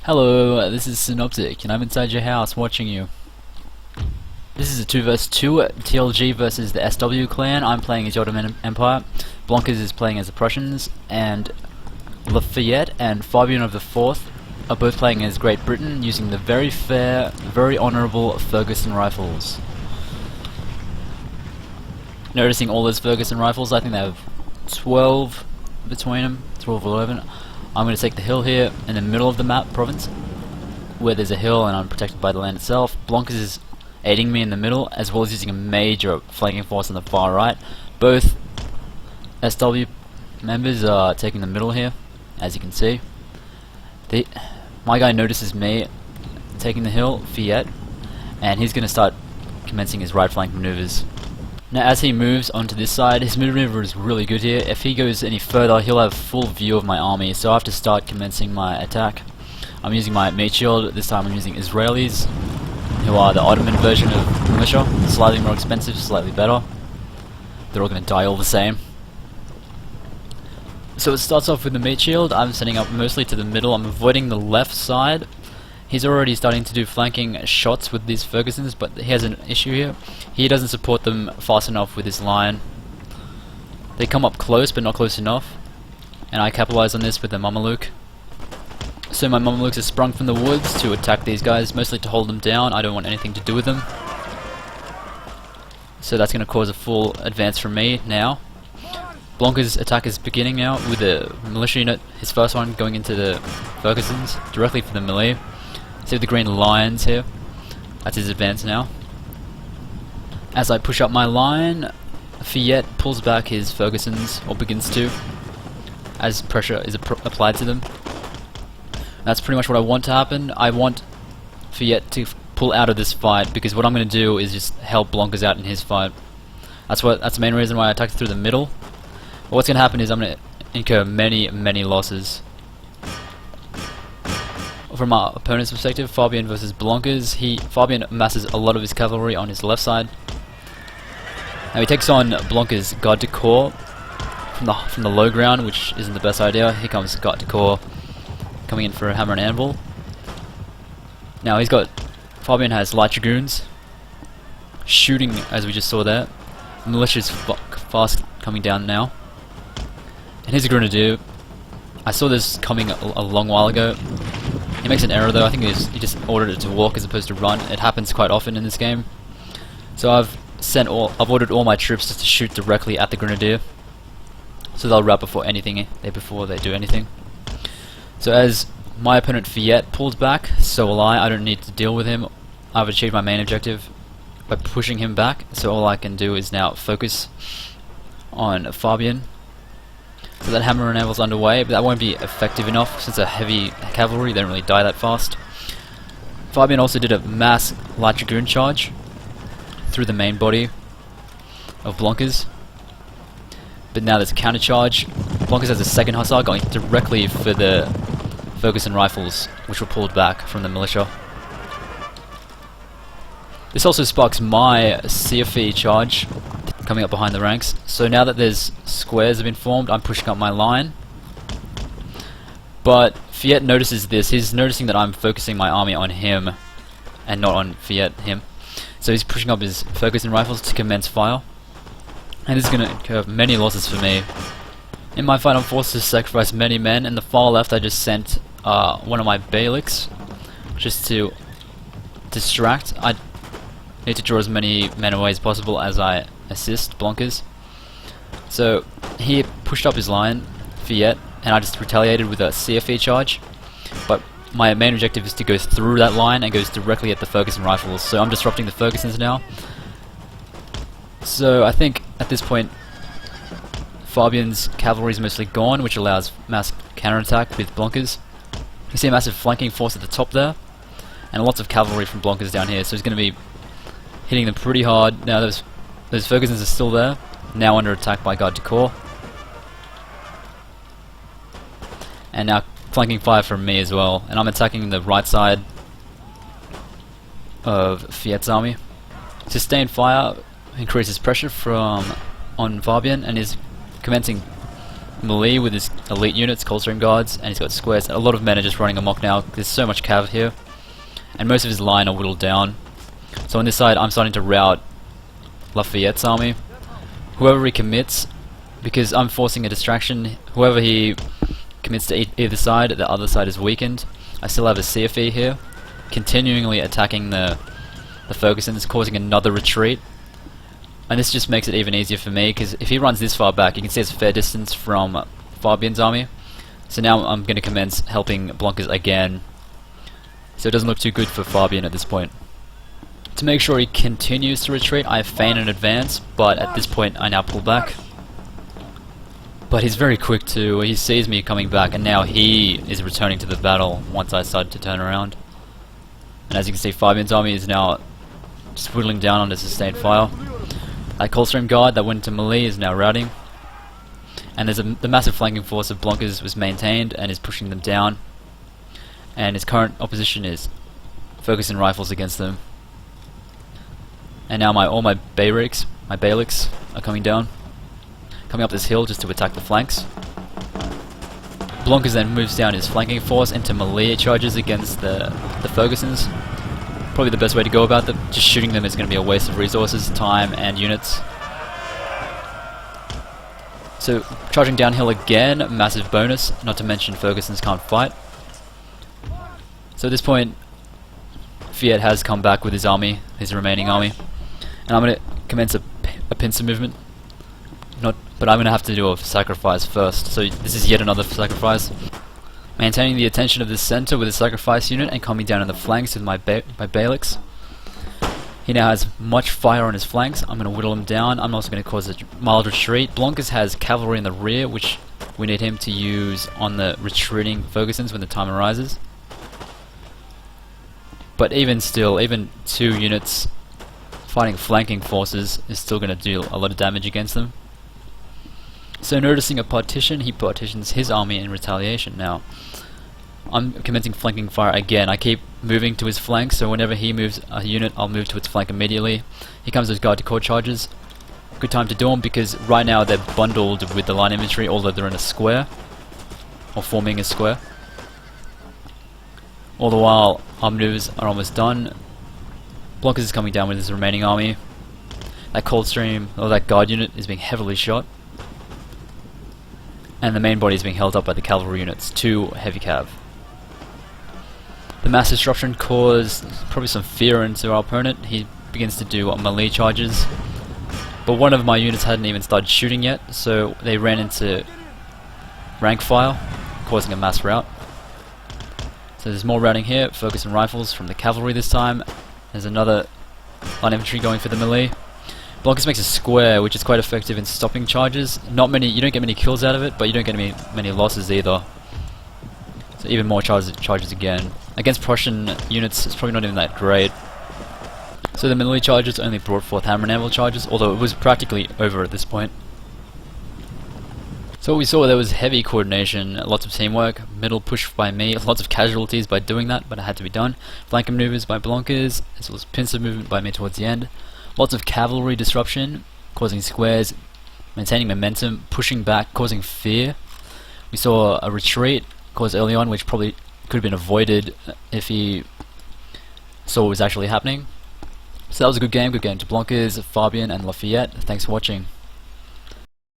Hello, this is Synoptic, and I'm inside your house watching you. This is a 2 vs 2 TLG versus the SW clan. I'm playing as the Ottoman Empire. Blancas is playing as the Prussians, and Lafayette and Fabian of the Fourth are both playing as Great Britain using the very fair, very honourable Ferguson Rifles. Noticing all those Ferguson Rifles, I think they have 12 between them, 12 or 11. I'm going to take the hill here in the middle of the map province, where there's a hill and I'm protected by the land itself. Blancas is aiding me in the middle, as well as using a major flanking force on the far right. Both SW members are taking the middle here, as you can see. My guy notices me taking the hill, Fiat, and he's going to start commencing his right flank maneuvers. Now as he moves onto this side, his maneuver is really good here. If he goes any further, he'll have full view of my army, so I have to start commencing my attack. I'm using my meat shield. This time I'm using Israelis, who are the Ottoman version of militia. Slightly more expensive, slightly better. They're all going to die all the same. So it starts off with the meat shield. I'm setting up mostly to the middle. I'm avoiding the left side. He's already starting to do flanking shots with these Fergusons, but he has an issue here. He doesn't support them fast enough with his line. They come up close, but not close enough. And I capitalize on this with the Mameluke. So my Mamelukes are sprung from the woods to attack these guys, mostly to hold them down. I don't want anything to do with them. So that's going to cause a full advance from me now. Blanca's attack is beginning now with the militia unit, his first one going into the Fergusons, directly for the melee. See the green lines here? That's his advance now. As I push up my line, Fiat pulls back his Fergusons, or begins to, as pressure is applied to them. That's pretty much what I want to happen. I want Fiat to pull out of this fight, because what I'm going to do is just help Blancas out in his fight. That's the main reason why I attacked through the middle. But what's going to happen is I'm going to incur many losses. From our opponent's perspective, Fabian versus Blancas, Fabian masses a lot of his cavalry on his left side. Now he takes on Blancas' garde du corps from the low ground, which isn't the best idea. Here comes garde du corps coming in for a hammer and anvil. Now Fabian has light dragoons shooting, as we just saw there. Militia's fast coming down now. And here's a grenadier. I saw this coming a long while ago. He makes an error though. I think he just ordered it to walk as opposed to run. It happens quite often in this game. So I've ordered all my troops just to shoot directly at the grenadier, so they'll rout before they do anything. So as my opponent Fiat pulls back, so will I. I don't need to deal with him. I've achieved my main objective by pushing him back. So all I can do is now focus on Fabian. So that hammer and anvil's underway, but that won't be effective enough since they're heavy cavalry. They don't really die that fast. Fabian also did a mass light dragoon charge through the main body of Blancas. But now there's a counter charge. Blancas has a second hussar going directly for the Ferguson Rifles, which were pulled back from the militia. This also sparks my CFE charge coming up behind the ranks. So now that there's squares have been formed, I'm pushing up my line. But Fiat notices this. He's noticing that I'm focusing my army on him and not on him. So he's pushing up his Ferguson Rifles to commence fire. And this is going to incur many losses for me. In my fight I'm forced to sacrifice many men. In the far left I just sent one of my Bailiks just to distract. I need to draw as many men away as possible as I assist Blancas. So he pushed up his line, Fiat, and I just retaliated with a CFE charge. But my main objective is to go through that line and goes directly at the Ferguson Rifles. So I'm disrupting the Fergusons now. So I think at this point Fabian's cavalry is mostly gone, which allows mass counterattack with Blancas. You see a massive flanking force at the top there, and lots of cavalry from Blancas down here. So he's going to be hitting them pretty hard. Now those Fergusons are still there, now under attack by garde du corps. And now flanking fire from me as well, and I'm attacking the right side of Fiat's army. Sustained fire increases pressure on Fabian and is commencing melee with his elite units, Coldstream Guards, and he's got squares. A lot of men are just running amok now. There's so much cav here, and most of his line are whittled down. So on this side, I'm starting to rout Lafayette's army. Whoever he commits, because I'm forcing a distraction, whoever he commits to either side, the other side is weakened. I still have a CFE here, continually attacking the Fergusons, causing another retreat. And this just makes it even easier for me, because if he runs this far back, you can see it's a fair distance from Fabian's army. So now I'm going to commence helping Blancas again. So it doesn't look too good for Fabian at this point. To make sure he continues to retreat, I feign an advance, but at this point I now pull back. But he's very quick too. He sees me coming back, and now he is returning to the battle once I start to turn around. And as you can see, Fabian's army is now just whittling down under sustained fire. That Coldstream Guard that went to melee is now routing. And there's the massive flanking force of Blancas was maintained and is pushing them down. And his current opposition is Ferguson Rifles against them. And now all my Bayricks, my Bailiks are coming down. Coming up this hill just to attack the flanks. Blancas then moves down his flanking force into melee charges against the Fergusons. Probably the best way to go about them. Just shooting them is going to be a waste of resources, time, and units. So, charging downhill again, massive bonus, not to mention Fergusons can't fight. So at this point, Fiat has come back with his army, his remaining army. And I'm going to commence a pincer movement. But I'm going to have to do a sacrifice first, so this is yet another sacrifice. Maintaining the attention of the center with a sacrifice unit and coming down on the flanks with my Bailiks. He now has much fire on his flanks. I'm going to whittle him down. I'm also going to cause a mild retreat. Blancas has cavalry in the rear, which we need him to use on the retreating Fergusons when the time arises. But even still, even 2 units fighting flanking forces is still going to do a lot of damage against them. So noticing a partition, he partitions his army in retaliation. Now, I'm commencing flanking fire again. I keep moving to his flank, so whenever he moves a unit, I'll move to its flank immediately. He comes with guard to core charges. Good time to do them, because right now they're bundled with the line infantry, although they're in a square, or forming a square. All the while, our maneuvers are almost done. Blancas is coming down with his remaining army. That Coldstream, or that guard unit, is being heavily shot. And the main body is being held up by the cavalry units, 2 heavy cav. The mass disruption caused probably some fear into our opponent. He begins to do melee charges. But one of my units hadn't even started shooting yet, so they ran into rank fire, causing a mass rout. So there's more routing here. Ferguson Rifles from the cavalry this time. There's another line infantry going for the melee. Blancas makes a square, which is quite effective in stopping charges. Not many, you don't get many kills out of it, but you don't get many losses either. So even more charges again. Against Prussian units, it's probably not even that great. So the melee charges only brought forth hammer and anvil charges, although it was practically over at this point. So what we saw, there was heavy coordination, lots of teamwork, middle push by me, lots of casualties by doing that, but it had to be done. Flanking maneuvers by Blancas, as well as pincer movement by me towards the end. Lots of cavalry disruption, causing squares, maintaining momentum, pushing back, causing fear. We saw a retreat caused early on, which probably could have been avoided if he saw what was actually happening. So that was a good game to Blancas, Fabian and Lafayette. Thanks for watching.